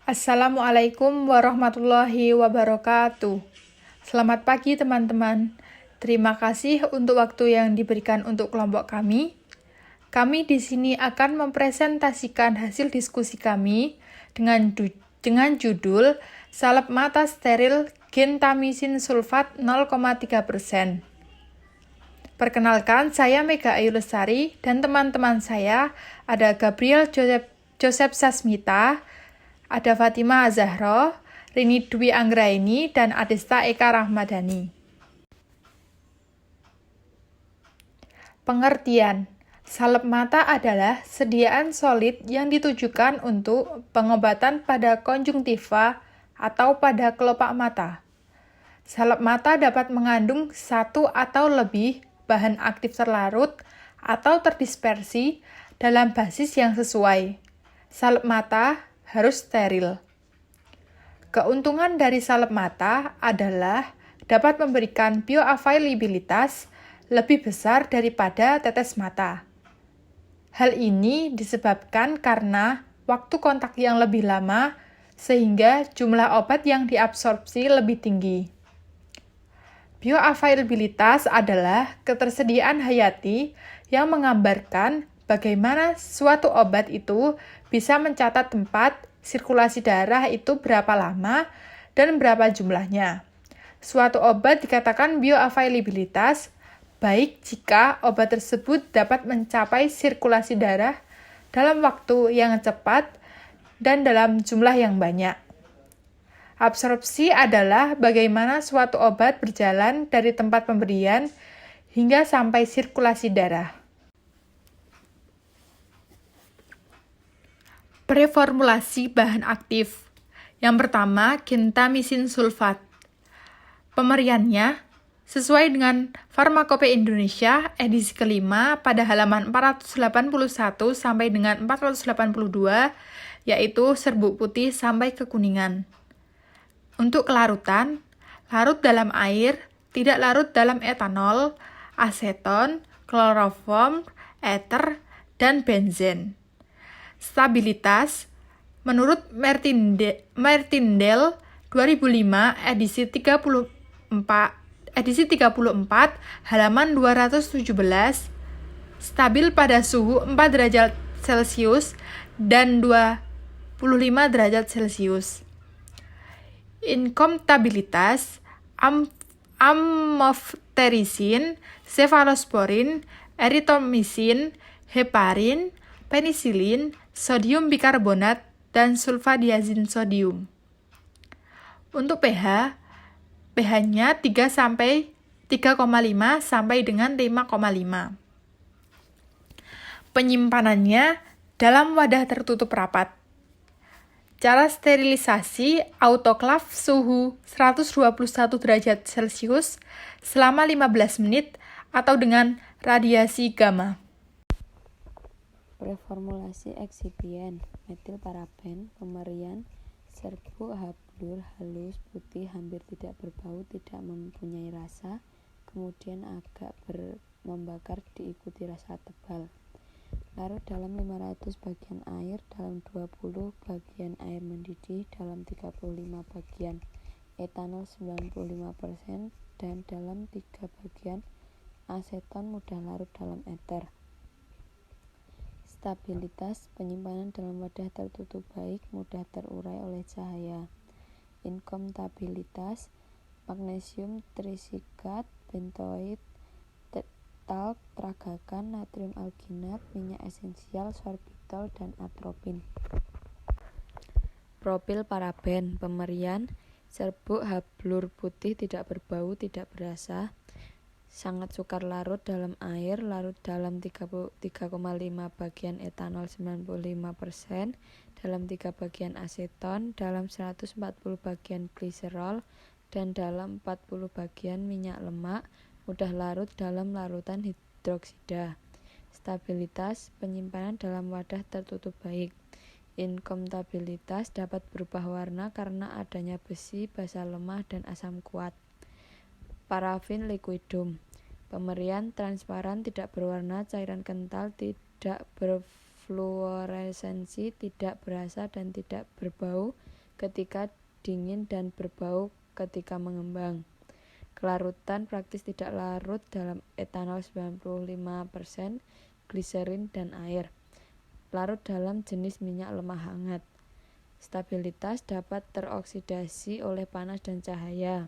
Assalamualaikum warahmatullahi wabarakatuh. Selamat pagi teman-teman. Terima kasih untuk waktu yang diberikan untuk kelompok kami. Kami di sini akan mempresentasikan hasil diskusi kami dengan judul Salep mata steril gentamisin sulfat 0,3%. Perkenalkan, saya Mega Ayu Lestari dan teman-teman saya ada Gabriel Joseph Sasmita, ada Fatima Zahro, Rini Dwi Anggraini, dan Adesta Eka Rahmadani. Pengertian: salep mata adalah sediaan solid yang ditujukan untuk pengobatan pada konjungtiva atau pada kelopak mata. Salep mata dapat mengandung satu atau lebih bahan aktif terlarut atau terdispersi dalam basis yang sesuai. Salep mata harus steril. Keuntungan dari salep mata adalah dapat memberikan bioavailabilitas lebih besar daripada tetes mata. Hal ini disebabkan karena waktu kontak yang lebih lama sehingga jumlah obat yang diabsorpsi lebih tinggi. Bioavailabilitas adalah ketersediaan hayati yang menggambarkan bagaimana suatu obat itu bisa mencatat tempat sirkulasi darah itu berapa lama dan berapa jumlahnya. Suatu obat dikatakan bioavailabilitas baik jika obat tersebut dapat mencapai sirkulasi darah dalam waktu yang cepat dan dalam jumlah yang banyak. Absorpsi adalah bagaimana suatu obat berjalan dari tempat pemberian hingga sampai sirkulasi darah. Preformulasi bahan aktif. Yang pertama, gentamisin sulfat. Pemeriannya sesuai dengan Farmakope Indonesia edisi kelima pada halaman 481 sampai dengan 482, yaitu serbuk putih sampai kekuningan. Untuk kelarutan, larut dalam air, tidak larut dalam etanol, aseton, kloroform, eter, dan benzen. Stabilitas, menurut Mertindale 2005 edisi 34 halaman 217, stabil pada suhu 4 derajat Celcius dan 25 derajat Celcius. Inkompatibilitas, amofterisin, cefalosporin, eritromisin, heparin, penisilin, sodium bikarbonat, dan sulfadiazin sodium. Untuk pH-nya 3,5 sampai dengan 5,5. Penyimpanannya dalam wadah tertutup rapat. Cara sterilisasi autoklav suhu 121 derajat Celcius selama 15 menit atau dengan radiasi gamma. Preformulasi eksipien, metilparaben, pemerian, serbuk hablur halus putih hampir tidak berbau, tidak mempunyai rasa, kemudian agak membakar diikuti rasa tebal. Larut dalam 500 bagian air, dalam 20 bagian air mendidih, dalam 35 bagian etanol 95%, dan dalam 3 bagian aseton mudah larut dalam eter. Stabilitas, penyimpanan dalam wadah tertutup baik, mudah terurai oleh cahaya. Inkompatibilitas, magnesium trisikat, bentoid, talc, tragakan, natrium alginat, minyak esensial, sorbitol, dan atropin. Propilparaben, pemerian, serbuk hablur putih tidak berbau, tidak berasa, sangat sukar larut dalam air, larut dalam 3,5 bagian etanol 95%, dalam 3 bagian aseton, dalam 140 bagian gliserol, dan dalam 40 bagian minyak lemak, mudah larut dalam larutan hidroksida. Stabilitas, penyimpanan dalam wadah tertutup baik. Inkompatibilitas, dapat berubah warna karena adanya besi, basa lemah, dan asam kuat. Parafin liquidum, pemerian transparan, tidak berwarna, cairan kental, tidak berfluoresensi, tidak berasa dan tidak berbau, ketika dingin dan berbau ketika mengembang. Kelarutan praktis tidak larut dalam etanol 95%, gliserin, dan air. Larut dalam jenis minyak lemah hangat. Stabilitas dapat teroksidasi oleh panas dan cahaya.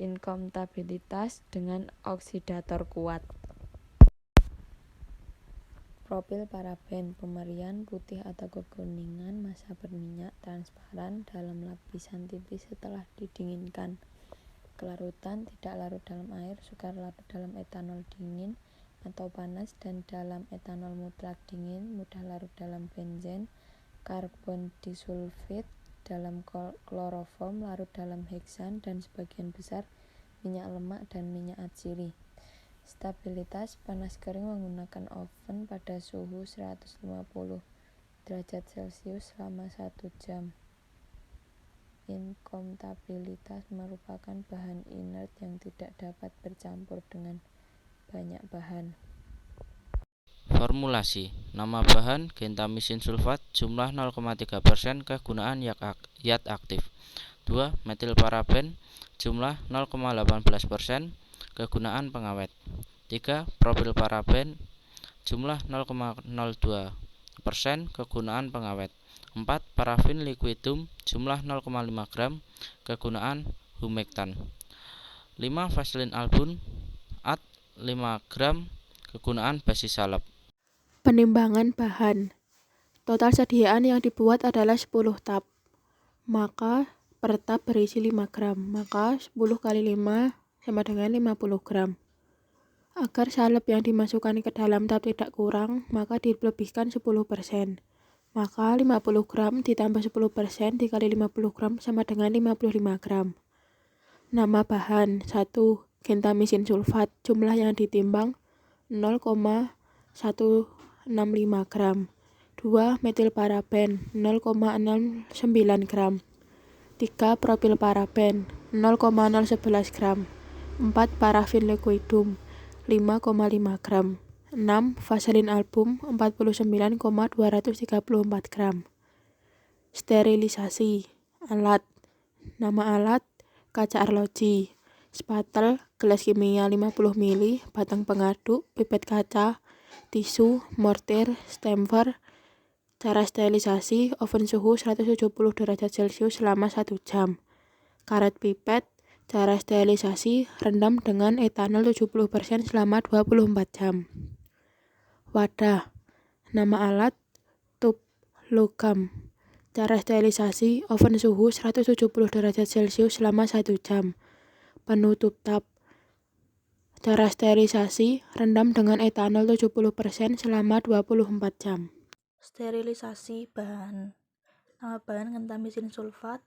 Inkompatibilitas dengan oksidator kuat. Profil paraben, pemerian putih atau kekuningan, massa berminyak, transparan dalam lapisan tipis setelah didinginkan. Kelarutan tidak larut dalam air, sukar larut dalam etanol dingin atau panas dan dalam etanol mutlak dingin, mudah larut dalam benzen, karbon disulfid, dalam kloroform, larut dalam heksan dan sebagian besar minyak lemak dan minyak atsiri. Stabilitas panas kering menggunakan oven pada suhu 150 derajat Celcius selama 1 jam. Inkompatibilitas merupakan bahan inert yang tidak dapat bercampur dengan banyak bahan. Formulasi. Nama bahan gentamisin sulfat, jumlah 0,3%, kegunaan zat aktif. 2. Metilparaben, jumlah 0,18%, kegunaan pengawet. 3. Propilparaben, jumlah 0,02%, kegunaan pengawet. 4. Parafin liquidum, jumlah 0,5 gram, kegunaan humektan. 5. Vaselin album, at 5 gram, kegunaan basis salep. Penimbangan bahan. Total sediaan yang dibuat adalah 10 tab. Maka per tab berisi 5 gram. Maka 10 kali 5 sama dengan 50 gram. Agar salep yang dimasukkan ke dalam tab tidak kurang, maka dilebihkan 10%. Maka 50 gram ditambah 10% dikali 50 gram sama dengan 55 gram. Nama bahan 1. Gentamisin sulfat, jumlah yang ditimbang 0,165 gram. 2. Metilparaben 0,069 gram. 3. Propilparaben 0,011 gram. 4. Parafin liquidum 5,5 gram. 6. Vaselin album 49,234 gram. Sterilisasi alat. Nama alat kaca arloji, spatel, gelas kimia 50 ml, batang pengaduk, pipet kaca, tisu, mortir, stemper. Cara sterilisasi, oven suhu 170 derajat Celcius selama 1 jam. Karet pipet. Cara sterilisasi, rendam dengan etanol 70% selama 24 jam. Wadah. Nama alat tub logam. Cara sterilisasi, oven suhu 170 derajat Celcius selama 1 jam. Penutup tab. Cara sterilisasi, rendam dengan etanol 70% selama 24 jam. Sterilisasi bahan. Nama bahan gentamisin sulfat.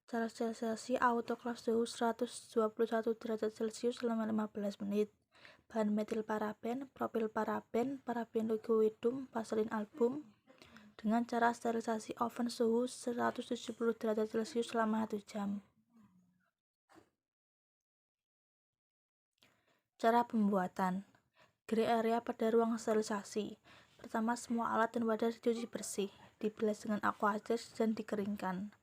Cara sterilisasi autoklav suhu 121 derajat Celcius selama 15 menit. Bahan metilparaben, propilparaben, parafin liquidum, vaselin album. Dengan cara sterilisasi oven suhu 170 derajat Celcius selama 1 jam. Cara pembuatan. Gray area pada ruang sterilisasi. Pertama, semua alat dan wadah dicuci bersih, dibilas dengan aquasis dan dikeringkan.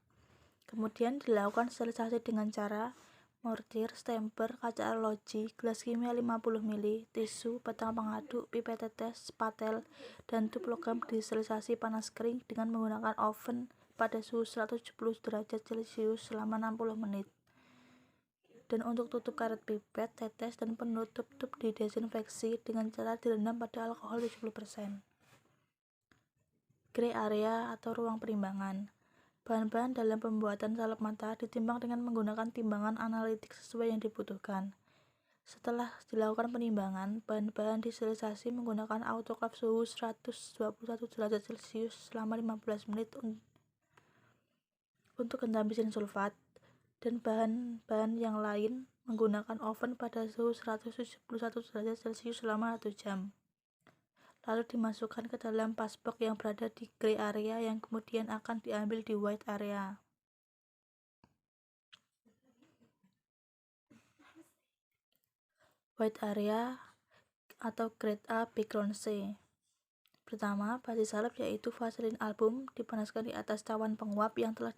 Kemudian dilakukan sterilisasi dengan cara mortir, stemper, kaca arloji, gelas kimia 50 ml, tisu, batang pengaduk, pipet tetes, spatel, dan tub logam disterilisasi panas kering dengan menggunakan oven pada suhu 170 derajat Celcius selama 60 menit. Dan untuk tutup karet pipet, tetes, dan penutup tub didesinfeksi dengan cara direndam pada alkohol 70%. Gray area atau ruang penimbangan. Bahan-bahan dalam pembuatan salep mata ditimbang dengan menggunakan timbangan analitik sesuai yang dibutuhkan. Setelah dilakukan penimbangan, bahan-bahan disterilisasi menggunakan autoklav suhu 121 derajat Celcius selama 15 menit untuk gentamisin sulfat, dan bahan-bahan yang lain menggunakan oven pada suhu 171 derajat Celcius selama 1 jam. Lalu dimasukkan ke dalam passbox yang berada di gray area yang kemudian akan diambil di white area. White area atau grade A background C. Pertama, basis salep yaitu vaselin album dipanaskan di atas cawan penguap yang telah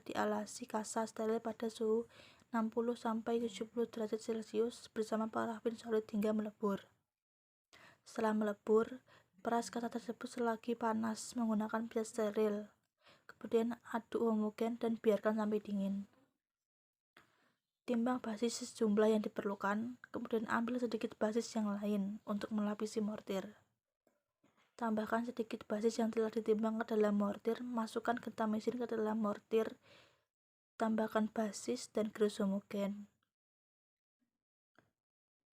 dialasi kasa steril pada suhu 60-70 derajat Celcius bersama parafin solid hingga melebur. Setelah melebur, peras kasa tersebut selagi panas menggunakan pijat steril. Kemudian aduk homogen dan biarkan sampai dingin. Timbang basis sejumlah yang diperlukan, kemudian ambil sedikit basis yang lain untuk melapisi mortir. Tambahkan sedikit basis yang telah ditimbang ke dalam mortir, masukkan gentamesin ke dalam mortir, tambahkan basis dan gerus homogen.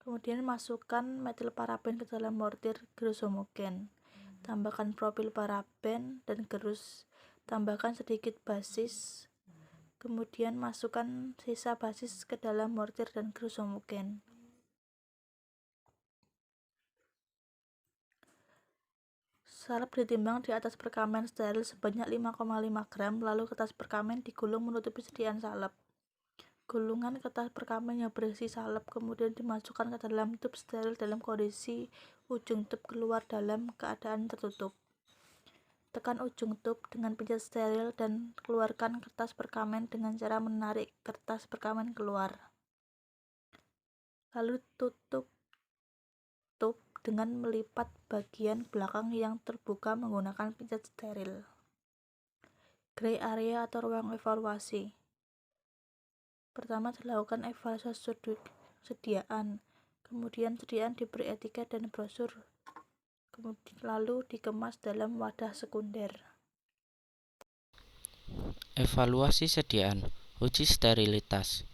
Kemudian masukkan metil paraben ke dalam mortir, gerus homogen. Tambahkan propil paraben dan gerus, tambahkan sedikit basis. Kemudian masukkan sisa basis ke dalam mortir dan gerus homogen. Salep ditimbang di atas perkamen steril sebanyak 5,5 gram, lalu kertas perkamen digulung menutupi sediaan salep. Gulungan kertas perkamen yang berisi salep kemudian dimasukkan ke dalam tub steril dalam kondisi ujung tub keluar dalam keadaan tertutup. Tekan ujung tub dengan pijat steril dan keluarkan kertas perkamen dengan cara menarik kertas perkamen keluar. Lalu tutup tub dengan melipat bagian belakang yang terbuka menggunakan pijat steril. Gray area atau ruang evaluasi. Pertama dilakukan evaluasi sediaan, kemudian sediaan diberi etiket dan brosur, kemudian lalu dikemas dalam wadah sekunder. Evaluasi sediaan, uji sterilitas.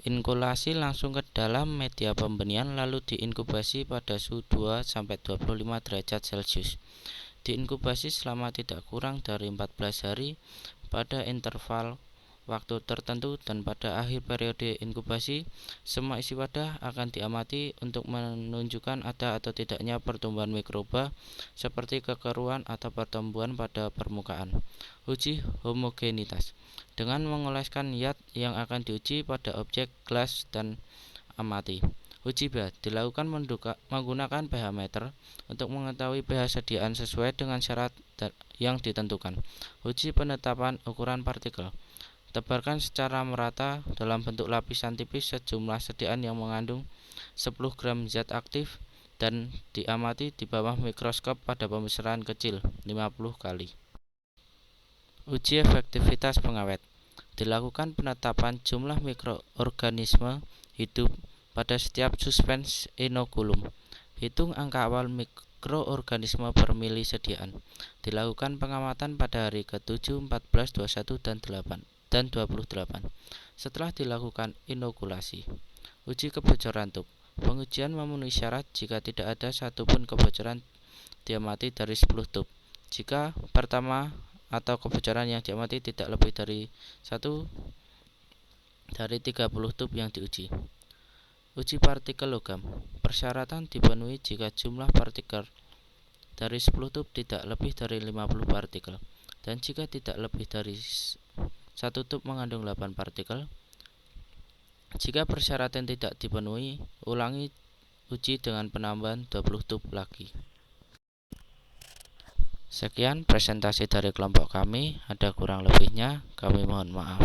Inkulasi langsung ke dalam media pembenihan lalu diinkubasi pada suhu 2-25 derajat Celcius. Diinkubasi selama tidak kurang dari 14 hari pada interval waktu tertentu, dan pada akhir periode inkubasi semua isi wadah akan diamati untuk menunjukkan ada atau tidaknya pertumbuhan mikroba seperti kekeruan atau pertumbuhan pada permukaan. Uji homogenitas dengan mengoleskan yat yang akan diuji pada objek gelas dan amati. Uji pH dilakukan menggunakan pH meter untuk mengetahui pH sediaan sesuai dengan syarat yang ditentukan. Uji penetapan ukuran partikel. Tebarkan secara merata dalam bentuk lapisan tipis sejumlah sediaan yang mengandung 10 gram zat aktif dan diamati di bawah mikroskop pada pembesaran kecil 50 kali. Uji efektivitas pengawet. Dilakukan penetapan jumlah mikroorganisme hidup pada setiap suspens inokulum. Hitung angka awal mikroorganisme per mili sediaan. Dilakukan pengamatan pada hari ke-7, 14, 21, dan 28. Setelah dilakukan inokulasi. Uji kebocoran tub. Pengujian memenuhi syarat jika tidak ada satupun kebocoran diamati dari 10 tub. Jika pertama atau kebocoran yang diamati tidak lebih dari 1 dari 30 tub yang diuji. Uji partikel logam. Persyaratan dipenuhi jika jumlah partikel dari 10 tub tidak lebih dari 50 partikel, dan jika tidak lebih dari 1 tub mengandung 8 partikel. Jika persyaratan tidak dipenuhi, ulangi uji dengan penambahan 20 tub lagi. Sekian presentasi dari kelompok kami, ada kurang lebihnya kami mohon maaf.